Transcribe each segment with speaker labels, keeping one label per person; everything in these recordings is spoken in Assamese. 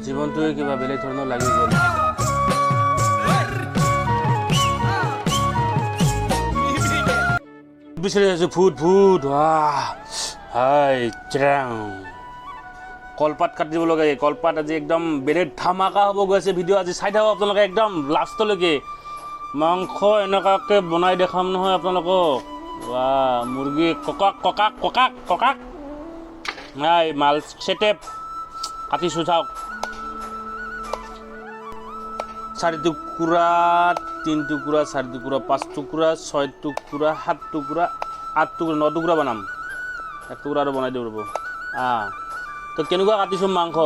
Speaker 1: জীৱনটোৱে কিবা বেলেগ ধৰণৰ লাগি গ'ল। বিচাৰি আছো ফুট কলপাত কাটিব লগা। কলপাত আজি একদম বেলেগ ধামাকা হ'ব গৈ আছে। ভিডিঅ' আজি চাই থাকক আপোনালোকে একদম লাষ্টলৈকে। মাংস এনেকুৱাকৈ বনাই দেখাম নহয় আপোনালোকক। মুৰ্গী ককাক নাই মাল চেটেপ কাটিছোঁ চাওক। 4 টুকুৰা 3 টুকুৰা 4 টুকুৰা 5 টুকুৰা 6 টুকুৰা 7 টুকুৰা 8 টুকুৰা 9 টুকুৰা বনাম। 1 টুকুৰা আৰু বনাই দিওঁ ৰ'ব। তো কেনেকুৱা কাটিছোঁ মাংস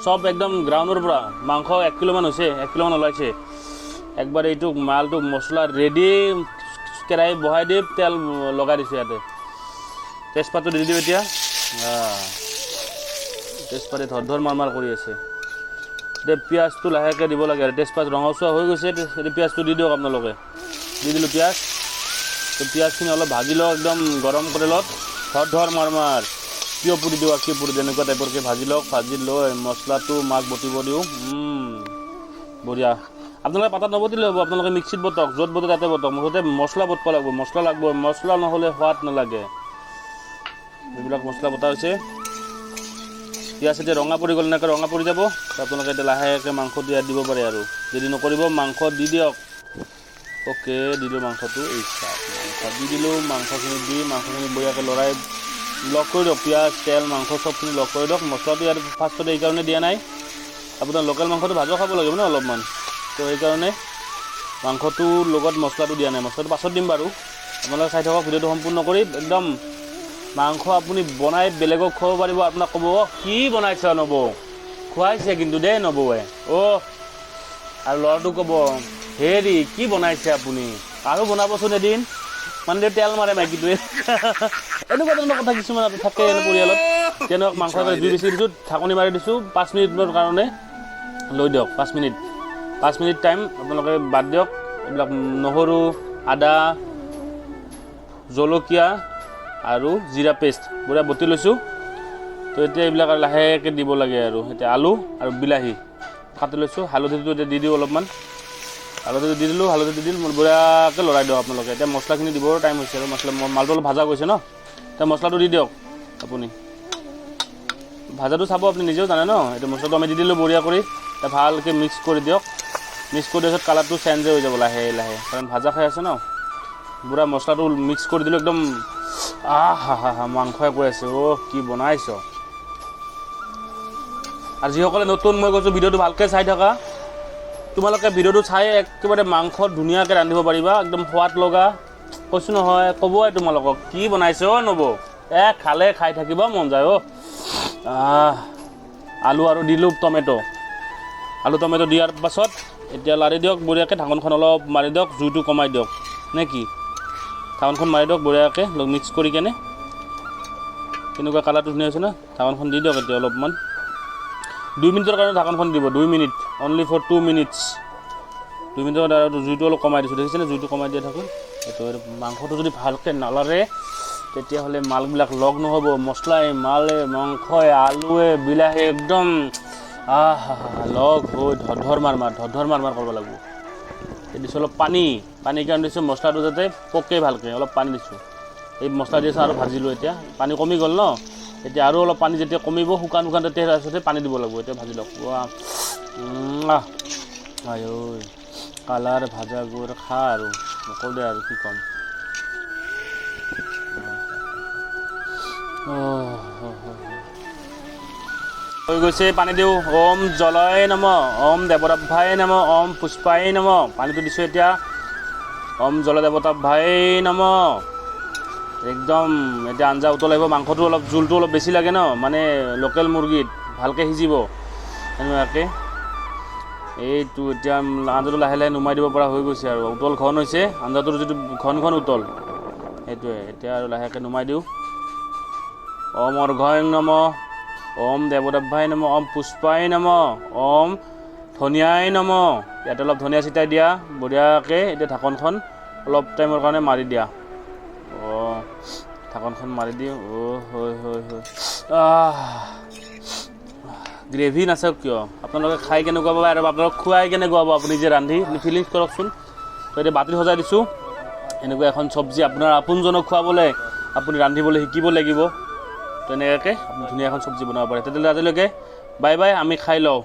Speaker 1: চব একদম গ্ৰাউণ্ডৰ পৰা। মাংস 1 কিলোমান হৈছে, 1 কিলোমান ওলাইছে। একবাৰ এইটো মালটো মছলা ৰেডি কেৰাহী বহাই দি তেল লগাই দিছোঁ ইয়াতে। তেজপাতটো দি দিওঁ এতিয়া। তেজপাতে ধৰ মাৰ কৰি আছে। এতিয়া পিঁয়াজটো লাহেকৈ দিব লাগে আৰু তেজপাত ৰঙচুৱা হৈ গৈছে। এতিয়া পিঁয়াজটো দি দিয়ক আপোনালোকে। দি দিলোঁ পিঁয়াজ। তো পিঁয়াজখিনি অলপ ভাজি লওক একদম গৰম কৰি লওক। ধৰ মাৰ কিয় পুৰি দিওঁ কিয় পুৰি দিওঁ এনেকুৱা টাইপৰকৈ ভাজি লওক। ভাজি লৈ মছলাটো মাক বটিব দিওঁ। বঢ়িয়া। আপোনালোকে পাতাত নবটিলে হ'ব, আপোনালোকে মিক্সিত বটক, য'ত বটে তাতে বটক। মুঠতে মছলা বটব লাগিব। মছলা নহ'লে সোৱাদ নালাগে। এইবিলাক মছলা বটা হৈছে। পিঁয়াজ এতিয়া ৰঙা পৰি গ'ল, এনেকৈ ৰঙা পৰি যাব। আপোনালোকে এতিয়া লাহেকৈ মাংস দিব পাৰে আৰু যদি নকৰিব মাংস দি দিয়ক। অ'কে দি দিওঁ মাংসটো। মাংস দি দিলোঁ। মাংসখিনি বঢ়িয়াকৈ লৰাই লগ কৰি দিয়ক। পিঁয়াজ তেল মাংস চবখিনি লগ কৰি দিয়ক। মছলাটো ইয়াত ফাৰ্ষ্টতে এইকাৰণে দিয়া নাই, আপোনাৰ লোকেল মাংসটো ভাজা খাব লাগিব ন অলপমান। তো সেইকাৰণে মাংসটোৰ লগত মছলাটো দিয়া নাই। মছলাটো পাছত দিম বাৰু। আপোনালোকে চাই থাকক ভিডিঅ'টো সম্পূৰ্ণ কৰি। একদম মাংস আপুনি বনাই বেলেগক খুৱাব পাৰিব। আপোনাক ক'ব কি বনাইছে নবৌ, খুৱাইছে কিন্তু দেই নবৌৱে। আৰু ল'ৰাটো ক'ব হেৰি কি বনাইছে আপুনি, আৰু বনাবচোন এদিন। মানে তেল মাৰে মাইকীটোৱে। এনেকুৱা ধৰণৰ কথা কিছুমান থাকে পৰিয়ালত। তেনেকুৱা মাংস জুই বেছি দিছোঁ, ঢাকনি মাৰি দিছোঁ 5 মিনিটৰ কাৰণে। লৈ দিয়ক 5 মিনিট টাইম আপোনালোকে বাদ দিয়ক। এইবিলাক নহৰু আদা জলকীয়া আৰু জিৰা পেষ্ট বঢ়িয়া বটি লৈছোঁ। তো এতিয়া এইবিলাক আৰু লাহেকৈ দিব লাগে আৰু। এতিয়া আলু আৰু বিলাহী কাটি লৈছোঁ। হালধিটো এতিয়া দি দিওঁ অলপমান। হালধিটো দি দিলোঁ বঢ়িয়াকৈ লৰাই দিয়ক আপোনালোকে। এতিয়া মছলাখিনি দিবৰ টাইম হৈছে আৰু মালটো অলপ ভাজা গৈছে ন। এতিয়া মছলাটো দি দিয়ক আপুনি। ভাজাটো চাব আপুনি নিজেও জানে ন। এতিয়া মছলাটো আমি দি দিলোঁ বঢ়িয়া কৰি। এতিয়া ভালকৈ মিক্স কৰি দিয়ক। মিক্স কৰি দিয়াৰ পিছত কালাৰটো চেঞ্জ হৈ যাব লাহে কাৰণ ভাজা খাই আছে ন। পুৰা মছলাটো মিক্স কৰি দিলোঁ একদম। মাংসই কৈ আছে কি বনাইছ। আৰু যিসকলে নতুন মই কৈছোঁ ভিডিঅ'টো ভালকৈ চাই থাকা। তোমালোকে ভিডিঅ'টো চাই একেবাৰে মাংস ধুনীয়াকৈ ৰান্ধিব পাৰিবা। একদম সোৱাদ লগা কৈছোঁ নহয়। ক'বই তোমালোকক কি বনাইছে নবৌ। খালে খাই থাকিব মন যায়। আলু আৰু দিলোঁ টমেটো দিয়াৰ পাছত এতিয়া লাৰি দিয়ক বঢ়িয়াকৈ। ঢাকনখন অলপ মাৰি দিয়ক, জুইটো কমাই দিয়ক নে কি। ঢাকনখন মাৰি দিয়ক বঢ়িয়াকৈ মিক্স কৰি কেনে। কেনেকুৱা কালাৰটো ধুনীয়া হৈছে ন। ঢাকনখন দি দিয়ক এতিয়া অলপমান। 2 মিনিটৰ কাৰণে ঢাকনখন দিব। 2 মিনিট অনলি ফৰ 2 মিনিটছ। 2 মিনিটৰ কাৰণে আৰু জুইটো অলপ কমাই দিছোঁ দেখিছেনে। জুইটো কমাই দিয়া থাকোঁ। এইটো মাংসটো যদি ভালকৈ নালাৰে তেতিয়াহ'লে মালবিলাক লগ নহ'ব। মছলাই মালে মাংসই আলুৱে বিলাহী একদম লগ হৈ ধৰ মাৰ কৰিব লাগিব। দিছোঁ অলপ পানী কাৰণে দিছোঁ মছলাটো যাতে পকে ভালকৈ। অলপ পানী দিছোঁ। এই মছলা দি আৰু ভাজিলোঁ। এতিয়া পানী কমি গ'ল ন। এতিয়া আৰু অলপ পানী যেতিয়া কমিব শুকান তেতিয়া তাৰপিছতে পানী দিব লাগিব। এতিয়া ভাজি লওক। কালাৰ ভাজা গৈ খা আৰু নকওঁ দে আৰু কি ক'ম। হৈ গৈছে। পানী দিওঁ। ওম জলায় নমঃ, ওম দেৱতাভ্যায় নমঃ, ওম পুষ্পায় নমঃ। পানীটো দিছোঁ এতিয়া। ওম জলদেৱতাভ্যায় নমঃ। একদম এতিয়া আঞ্জা উতল আহিব। মাংসটো অলপ জোলটো অলপ বেছি লাগে ন, মানে লোকেল মুৰ্গীত ভালকৈ সিজিব এনেকুৱাকৈ। এইটো এতিয়া আঞ্জাটো লাহে নুমাই দিব পৰা হৈ গৈছে আৰু। উতল ঘন হৈছে আঞ্জাটোৰ যিটো ঘন উতল সেইটোৱে। এতিয়া আৰু লাহেকৈ নুমাই দিওঁ। ওম অৰ্ঘ্যং নমঃ, ওম দেৱতাভ্যায় নমঃ, ওম পুষ্পায় নমঃ, ওম ধনিয়াই নমঃ। ইয়াতে অলপ ধনিয়া ছিটাই দিয়া বঢ়িয়াকৈ। এতিয়া ঢাকনখন অলপ টাইমৰ কাৰণে মাৰি দিয়া। ঢাকনখন মাৰি দিওঁ। গ্ৰেভি নাচাওক কিয় আপোনালোকে খাই কেনেকুৱা পাব আৰু আপোনালোকক খুৱাই কেনেকুৱা পাব আপুনি যে ৰান্ধি ফিলিংছ কৰকচোন তো এতিয়া বাতি সজাই দিছোঁ এনেকুৱা এখন চব্জি আপোনাৰ আপোনজনক খুৱাবলৈ আপুনি ৰান্ধিবলৈ শিকিব লাগিব তো এনেকুৱাকৈ আপুনি ধুনীয়া এখন চব্জি বনাব পাৰে তেতিয়াহ'লে আজিলৈকে বাই বাই আমি খাই লওঁ